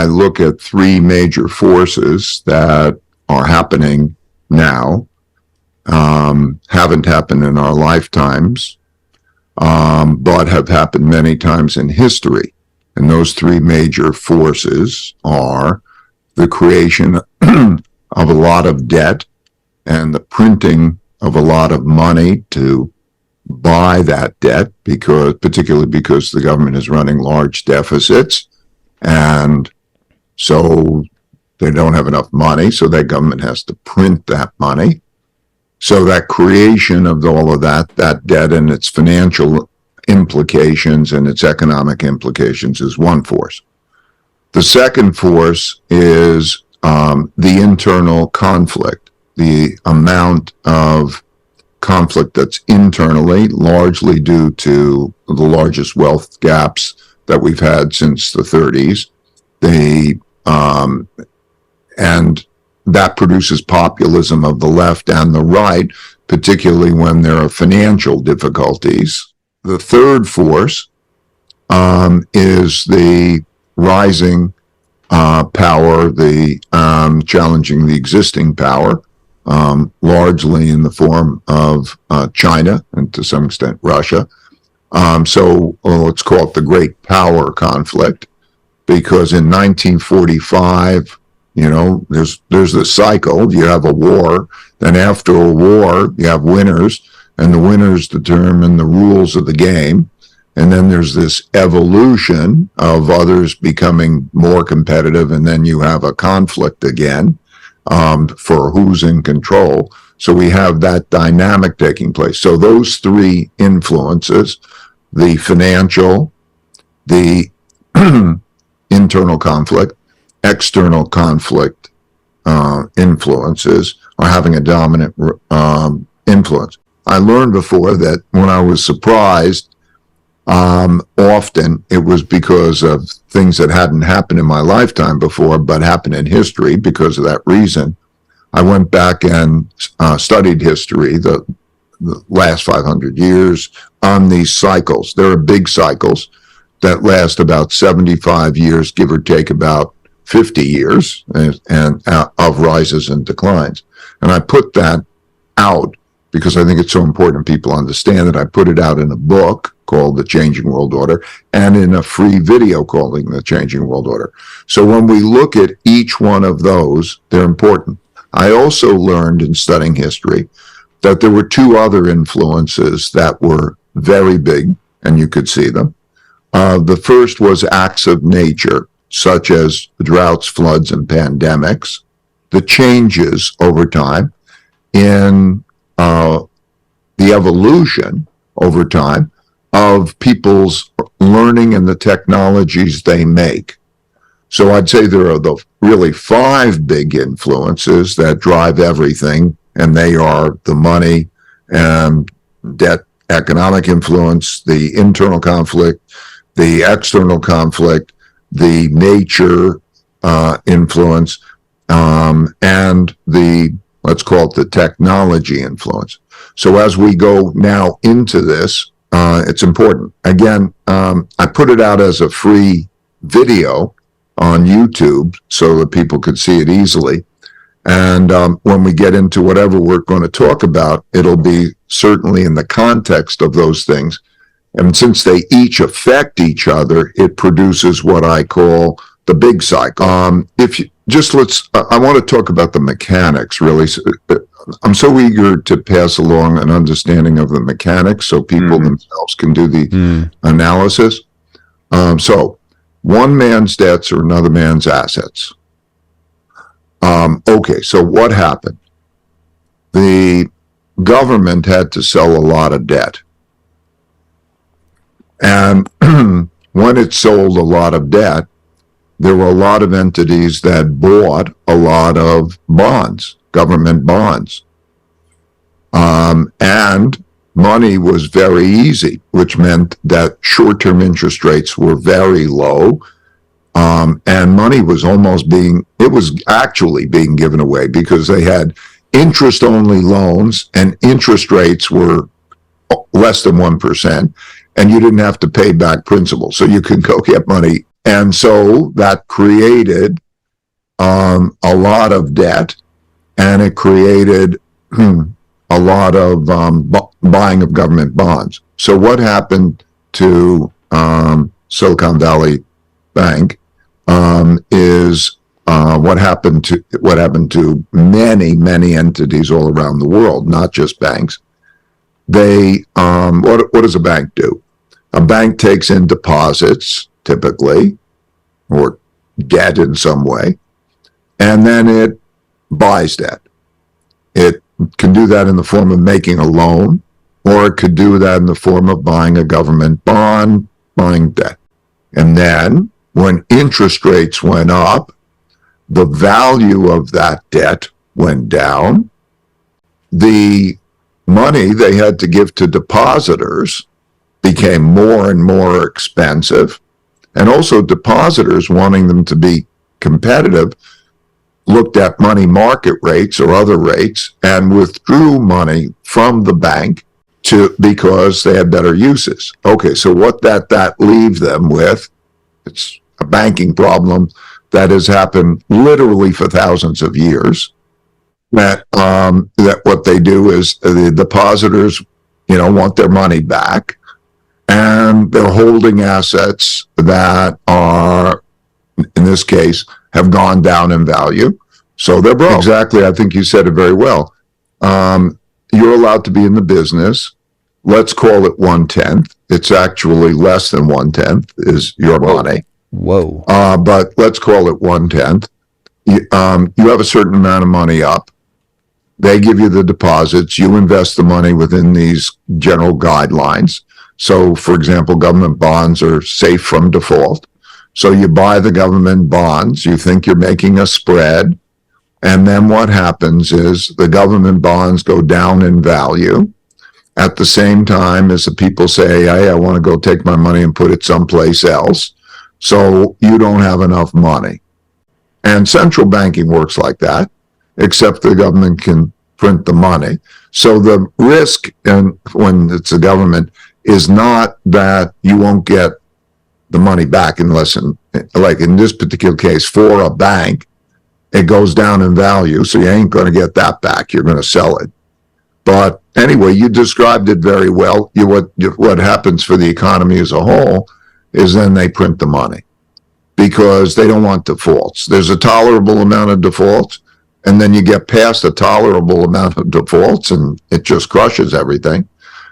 I look at three major forces that are happening now, haven't happened in our lifetimes, but have happened many times in history. And those three major forces are the creation of a lot of debt and the printing of a lot of money to buy that debt, particularly because the government is running large deficits, and so they don't have enough money, so that government has to print that money. So that creation of all of that debt and its financial implications and its economic implications is one force. The second force is the internal conflict, the amount of conflict that's internally, largely due to the largest wealth gaps that we've had since the 30s. And that produces populism of the left and the right, particularly when there are financial difficulties. The third force is the rising power, challenging the existing power, largely in the form of China and to some extent Russia. So let's call it the great power conflict, because in 1945, there's this cycle. You have a war, then after a war, you have winners, and the winners determine the rules of the game. And then there's this evolution of others becoming more competitive, and then you have a conflict again for who's in control. So we have that dynamic taking place. So those three influences, the financial, the internal conflict, external conflict influences, are having a dominant influence. I learned before that when I was surprised, often it was because of things that hadn't happened in my lifetime before, but happened in history. Because of that reason, I went back and studied history, the last 500 years, on these cycles. There are big cycles that last about 75 years, give or take about 50 years, and of rises and declines. And I put that out because I think it's so important people understand that. I put it out in a book called The Changing World Order and in a free video called The Changing World Order. So when we look at each one of those, they're important. I also learned in studying history that there were two other influences that were very big, and you could see them. The first was acts of nature, such as droughts, floods, and pandemics. The changes over time in the evolution over time of people's learning and the technologies they make. So I'd say there are the really five big influences that drive everything, and they are the money and debt, economic influence, the internal conflict, the external conflict, the nature influence, and the, let's call it the technology influence. So as we go now into this, it's important. Again, I put it out as a free video on YouTube so that people could see it easily. And when we get into whatever we're going to talk about, it'll be certainly in the context of those things. And since they each affect each other, it produces what I call the big cycle. I want to talk about the mechanics, really. I'm so eager to pass along an understanding of the mechanics so people themselves can do the analysis. So one man's debts are another man's assets. Okay, so what happened? The government had to sell a lot of debt. And when it sold a lot of debt, there were a lot of entities that bought a lot of bonds, government bonds. And money was very easy, which meant that short-term interest rates were very low. And money was actually being given away because they had interest-only loans and interest rates were less than 1%. And you didn't have to pay back principal. So you could go get money And so that created a lot of debt, and it created a lot of buying of government bonds. So what happened to Silicon Valley Bank is what happened to many entities all around the world, not just banks. They what does a bank do? A bank takes in deposits, typically, or debt in some way, and then it buys debt. It can do that in the form of making a loan, or it could do that in the form of buying a government bond, buying debt. And then when interest rates went up, the value of that debt went down. The money they had to give to depositors became more and more expensive. And also depositors, wanting them to be competitive, looked at money market rates or other rates and withdrew money from the bank because they had better uses. Okay, so what that leaves them with, it's a banking problem that has happened literally for thousands of years. That what they do is the depositors, want their money back, and they're holding assets that are, in this case, have gone down in value. So they're broke. Exactly. I think you said it very well. You're allowed to be in the business. Let's call it 1/10. It's actually less than 1/10 is your money. Whoa. But let's call it 1/10. You have a certain amount of money up. They give you the deposits. You invest the money within these general guidelines. So, for example, government bonds are safe from default. So you buy the government bonds. You think you're making a spread. And then what happens is the government bonds go down in value at the same time as the people say, hey, I want to go take my money and put it someplace else. So you don't have enough money. And central banking works like that, except the government can print the money. So the risk when it's the government is not that you won't get the money back unless, like in this particular case, for a bank, it goes down in value, so you ain't going to get that back. You're going to sell it. But anyway, you described it very well. What happens for the economy as a whole is then they print the money because they don't want defaults. There's a tolerable amount of defaults, and then you get past a tolerable amount of defaults, and it just crushes everything.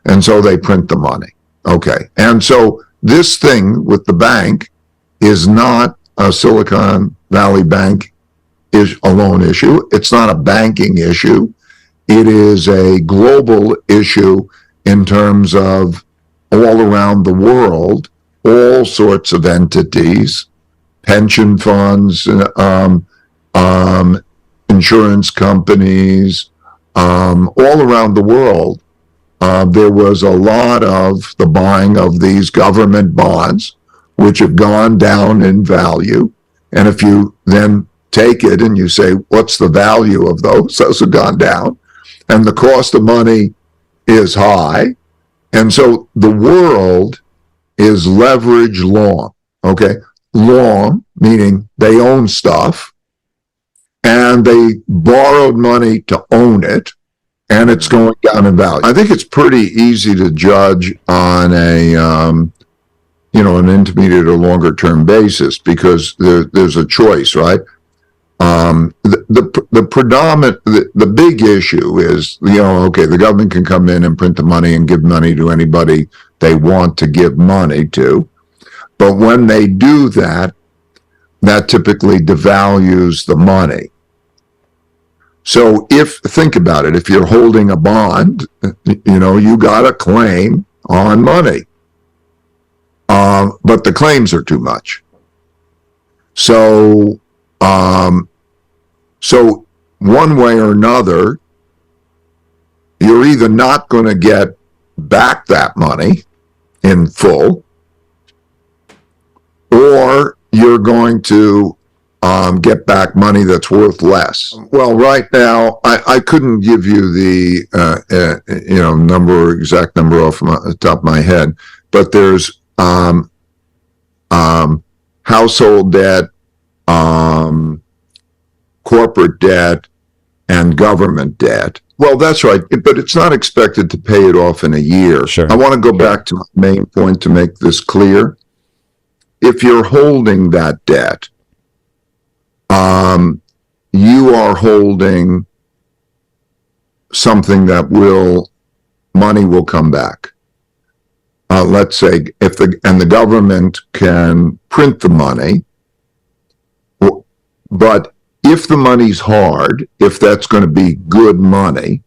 And so they print the money. Okay. And so this thing with the bank is not a Silicon Valley Bank is a loan issue. It's not a banking issue. It is a global issue in terms of all around the world, all sorts of entities, pension funds, insurance companies, all around the world. There was a lot of the buying of these government bonds, which have gone down in value. And if you then take it and you say, what's the value of those? Those have gone down. And the cost of money is high. And so the world is leverage long. Okay. Long, meaning they own stuff and they borrowed money to own it, and it's going down in value. I think it's pretty easy to judge on an intermediate or longer term basis because there's a choice, right? The big issue is, the government can come in and print the money and give money to anybody they want to give money to. But when they do that, that typically devalues the money. So think about it, if you're holding a bond, you got a claim on money. But the claims are too much. So one way or another, you're either not going to get back that money in full, or you're going to get back money that's worth less. Well, right now, I couldn't give you the exact number off the top of my head, but there's household debt, um, corporate debt, and government debt. Well, that's right, but it's not expected to pay it off in a year. Sure. I want to go back to my main point to make this clear. If you're holding that debt, you are holding something that money will come back. Let's say and the government can print the money, but if the money's hard, if that's going to be good money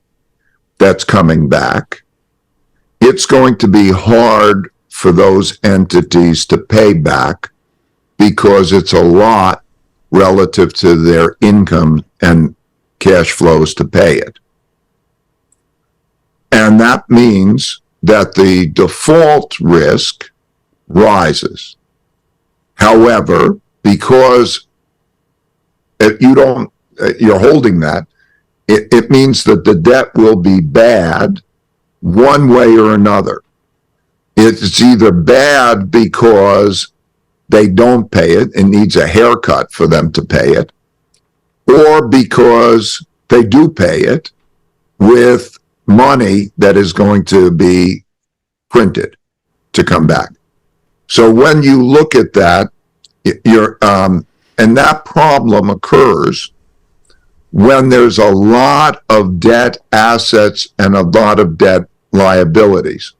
that's coming back, it's going to be hard for those entities to pay back because it's a lot relative to their income and cash flows to pay it. And that means that the default risk rises. However, because you're holding that, it means that the debt will be bad one way or another. It's either bad because they don't pay it, it needs a haircut for them to pay it, or because they do pay it with money that is going to be printed to come back. So when you look at that, and that problem occurs when there's a lot of debt assets and a lot of debt liabilities.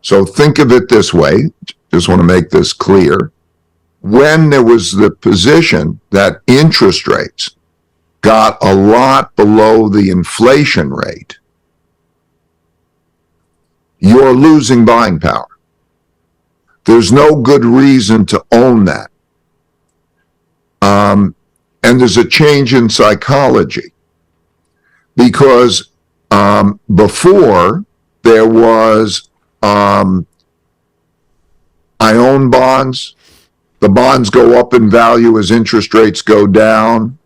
So think of it this way, just want to make this clear. When there was the position that interest rates got a lot below the inflation rate, you're losing buying power. There's no good reason to own that. And there's a change in psychology because before there was, I own bonds. The bonds go up in value as interest rates go down.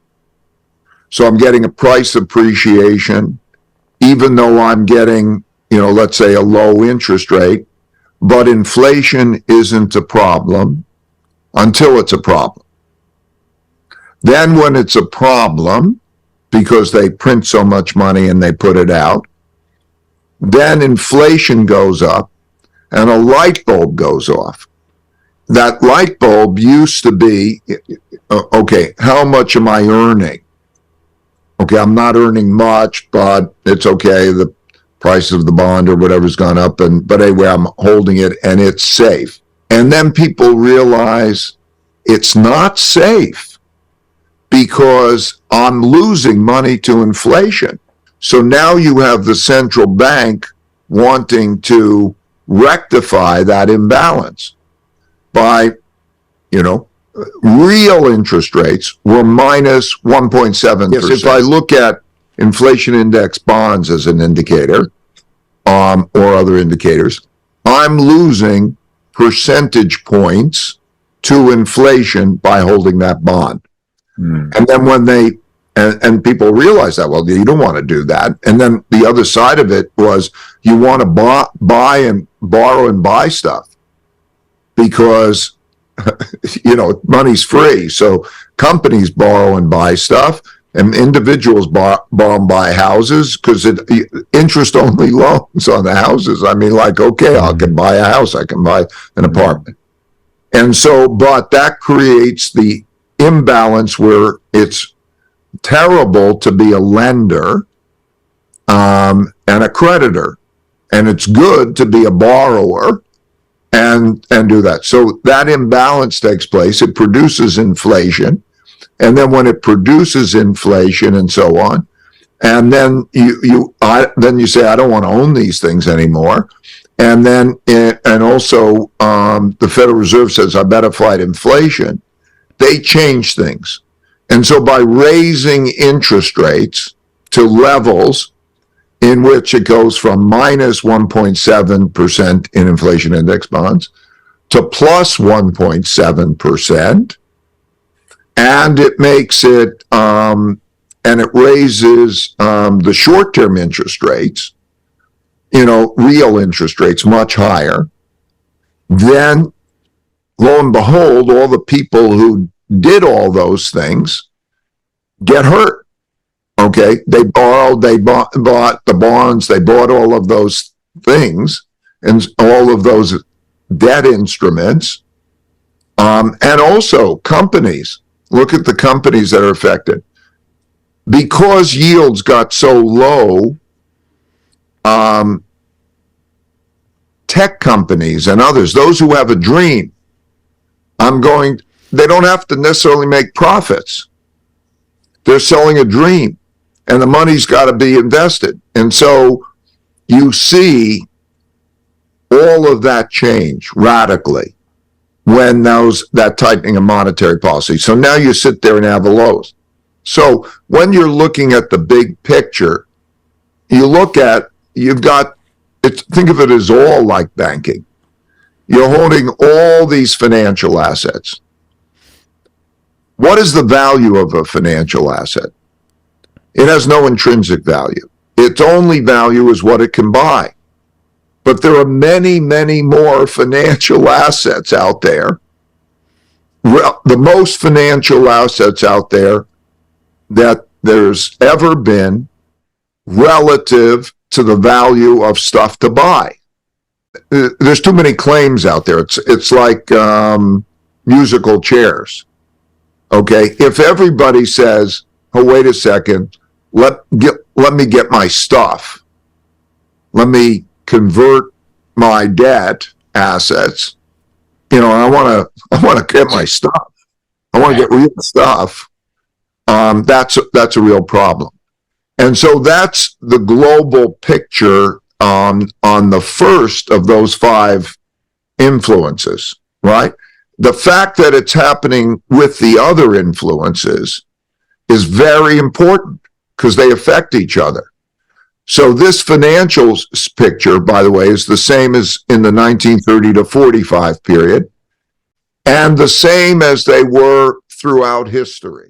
So I'm getting a price appreciation, even though I'm getting, let's say a low interest rate, but inflation isn't a problem until it's a problem. Then when it's a problem, because they print so much money and they put it out, then inflation goes up and a light bulb goes off. That light bulb used to be, okay, how much am I earning? Okay, I'm not earning much, but it's okay. The price of the bond or whatever's gone up, but anyway, I'm holding it and it's safe. And then people realize it's not safe because I'm losing money to inflation. So now you have the central bank wanting to rectify that imbalance by, real interest rates were minus 1.7%. Yes, if I look at inflation index bonds as an indicator, or other indicators, I'm losing percentage points to inflation by holding that bond. And then when and people realize that, well, you don't want to do that. And then the other side of it was you want to buy and borrow and buy stuff because, money's free. So companies borrow and buy stuff and individuals borrow and buy houses because interest only loans on the houses. I mean, okay, I can buy a house, I can buy an apartment. And so, but that creates the imbalance where it's terrible to be a lender and a creditor, and it's good to be a borrower and do that. So that imbalance takes place. It produces inflation, and then when it produces inflation and so on, and then you say, I don't want to own these things anymore. And then and also the Federal Reserve says I better fight inflation. They change things. And so by raising interest rates to levels in which it goes from minus 1.7% in inflation index bonds to plus 1.7%, and it makes it, and it raises the short-term interest rates, real interest rates much higher, then lo and behold, all the people who did all those things get hurt. Okay, they borrowed, they bought the bonds, they bought all of those things and all of those debt instruments. And also companies. Look at the companies that are affected. Because yields got so low, tech companies and others, those who have a dream, they don't have to necessarily make profits. They're selling a dream, and the money's got to be invested. And so you see all of that change radically when that tightening of monetary policy. So now you sit there and have the lows. So when you're looking at the big picture, think of it as all like banking. You're holding all these financial assets. What is the value of a financial asset? It has no intrinsic value. Its only value is what it can buy. But there are many, many more financial assets out there. The most financial assets out there that there's ever been relative to the value of stuff to buy. There's too many claims out there. It's like musical chairs. Okay, if everybody says, "Oh, wait a second, let me get my stuff. Let me convert my debt assets. I want to get my stuff. I want to get real stuff." That's a real problem. And so that's the global picture on the first of those 5 influences, right? The fact that it's happening with the other influences is very important because they affect each other. So this financial picture, by the way, is the same as in the 1930 to 45 period, and the same as they were throughout history.